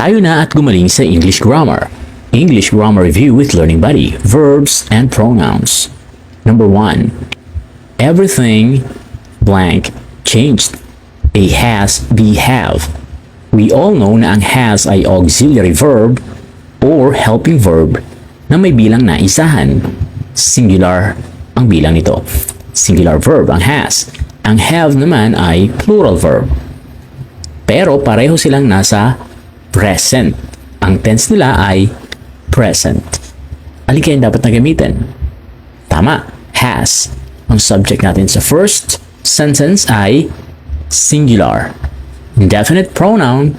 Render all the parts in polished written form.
Tayo na at gumaling sa English Grammar. English Grammar Review with Learning Buddy, Verbs and Pronouns. Number 1. Everything blank changed. A has, be, have. We all know na ang has ay auxiliary verb or helping verb na may bilang na isahan. Singular ang bilang nito. Singular verb ang has. Ang have naman ay plural verb. Pero pareho silang nasa present. Ang tense nila ay present. Alin kaya dapat na gamitin? Tama, has. Ang subject natin sa first sentence ay singular. Definite pronoun,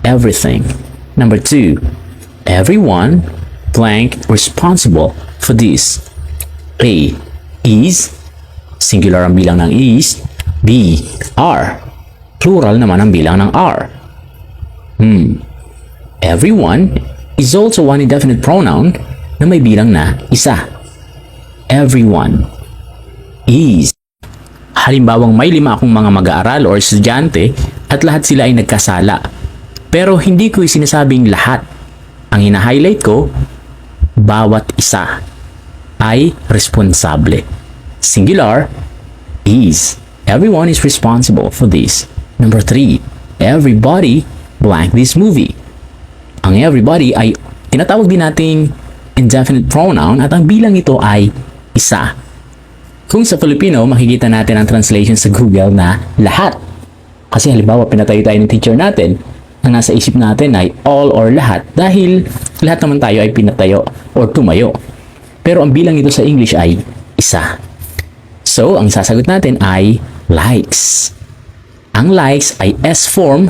everything. Number 2, everyone blank responsible for this. A, is, singular ang bilang ng is. B, are, plural naman ang bilang ng are. Everyone is also one indefinite pronoun na may bilang na isa. Everyone is. Halimbawang may 5 akong mga mag-aaral o estudyante at lahat sila ay nagkasala. Pero hindi ko sinasabing lahat. Ang hina-highlight ko, bawat isa ay responsable. Singular, is. Everyone is responsible for this. Number 3, everybody blank this movie. Ang everybody ay tinatawag din nating indefinite pronoun at ang bilang nito ay isa. Kung sa Filipino, makikita natin ang translation sa Google na lahat. Kasi halimbawa, pinatayo tayo ng teacher natin, ang nasa isip natin ay all or lahat dahil lahat naman tayo ay pinatayo or tumayo. Pero ang bilang nito sa English ay isa. So, ang sasagot natin ay likes. Ang likes ay S form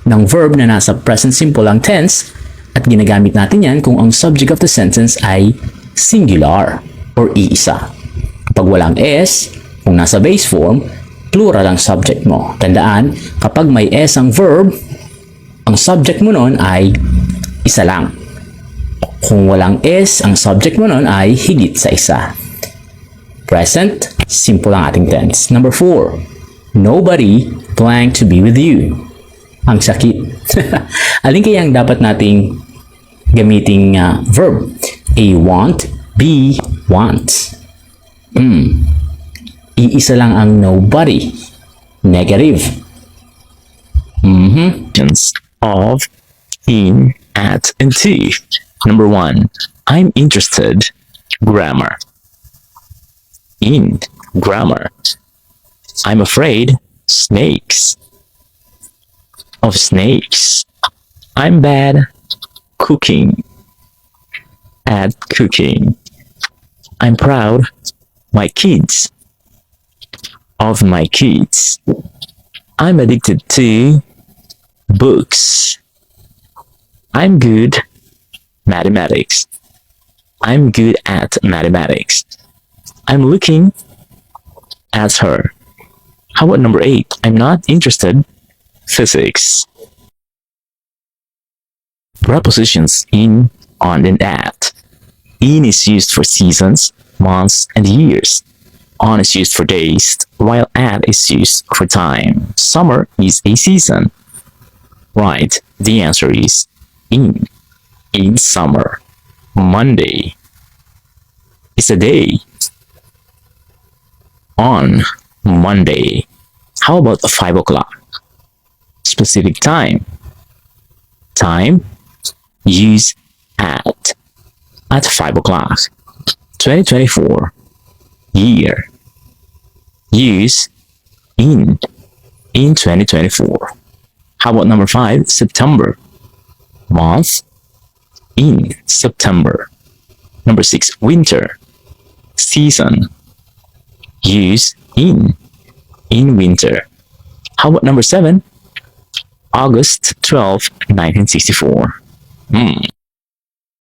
ng verb na nasa present simple ang tense at ginagamit natin yan kung ang subject of the sentence ay singular or iisa. Kapag walang S, kung nasa base form, plural ang subject mo. Tandaan, kapag may S ang verb, ang subject mo nun ay isa lang. Kung walang S, ang subject mo nun ay higit sa isa. Present, simple ang ating tense. Number 4, nobody blank to be with you. Ang sakit. Alin kaya ang dapat nating gamiting verb? A, want, B, wants. Iisa lang ang nobody. Negative. Of, in, at, and to. Number 1, I'm interested. Grammar. In, grammar. I'm afraid. Snakes. Of snakes. I'm bad. Cooking. At cooking. I'm proud. My kids. Of my kids. I'm addicted to books. I'm good. Mathematics. I'm good at mathematics. I'm looking at her. How about number 8? I'm not interested. Physics. Prepositions in, on, and at. In is used for seasons, months, and years. On is used for days, while at is used for time. Summer is a season. Right, the answer is in. In summer. Monday is a day. On Monday. How about 5 o'clock? Specific time. Time, use at 5 o'clock. 2024. Year, use in 2024. How about number 5? September. Month, in September. Number 6, winter. Season, use in winter. How about number 7? August 12, 1964.